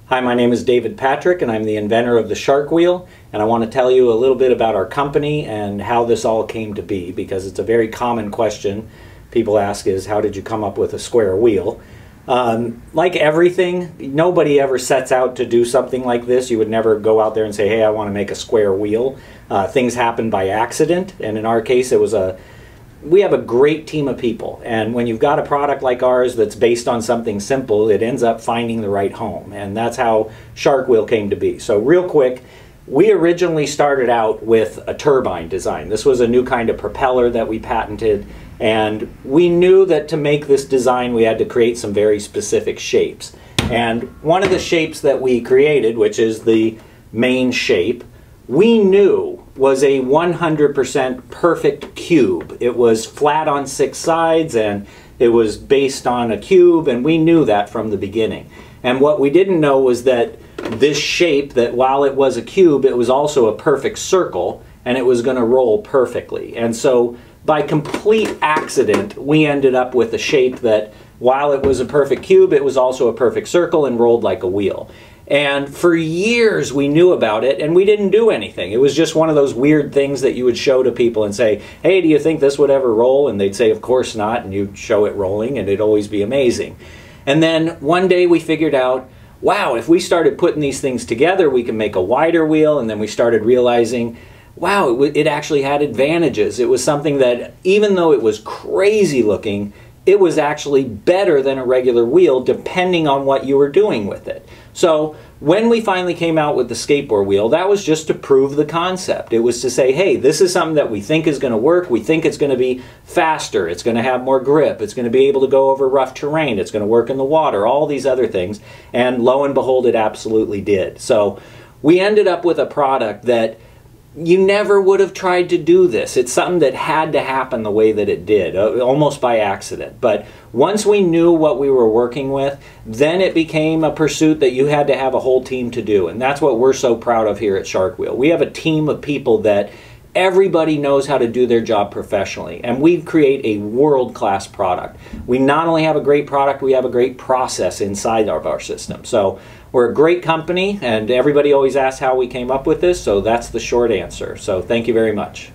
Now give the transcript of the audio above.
Hi, my name is David Patrick and I'm the inventor of the shark wheel, and I want to tell you a little bit about our company and how this all came to be, because it's a very common question people ask is, how did you come up with a square wheel? Like everything, nobody ever sets out to do something like this. You would never go out there and say, hey, I want to make a square wheel. Things happen by accident, and in our case we have a great team of people, and when you've got a product like ours that's based on something simple, it ends up finding the right home, and that's how Shark Wheel came to be. So real quick, we originally started out with a turbine design. This was a new kind of propeller that we patented, and we knew that to make this design we had to create some very specific shapes. And one of the shapes that we created, which is the main shape, we knew was a 100% perfect cube. It was flat on 6 sides and it was based on a cube, and we knew that from the beginning. And what we didn't know was that this shape, that while it was a cube, it was also a perfect circle, and it was going to roll perfectly. And so by complete accident, we ended up with a shape that while it was a perfect cube, it was also a perfect circle and rolled like a wheel. And for years we knew about it and we didn't do anything. It was just one of those weird things that you would show to people and say, hey, do you think this would ever roll? And they'd say, of course not. And you'd show it rolling and it'd always be amazing. And then one day we figured out, wow, if we started putting these things together, we can make a wider wheel. And then we started realizing, wow, it actually had advantages. It was something that, even though it was crazy looking, it was actually better than a regular wheel depending on what you were doing with it. So when we finally came out with the skateboard wheel, that was just to prove the concept. It was to say, hey, this is something that we think is going to work. We think it's going to be faster. It's going to have more grip. It's going to be able to go over rough terrain. It's going to work in the water, all these other things. And lo and behold, it absolutely did. So we ended up with a product that you never would have tried to do this. It's something that had to happen the way that it did, almost by accident. But once we knew what we were working with, then it became a pursuit that you had to have a whole team to do. And that's what we're so proud of here at Shark Wheel. We have a team of people that everybody knows how to do their job professionally, and we create a world-class product. We not only have a great product, we have a great process inside of our system. So we're a great company, and everybody always asks how we came up with this, so that's the short answer. So thank you very much.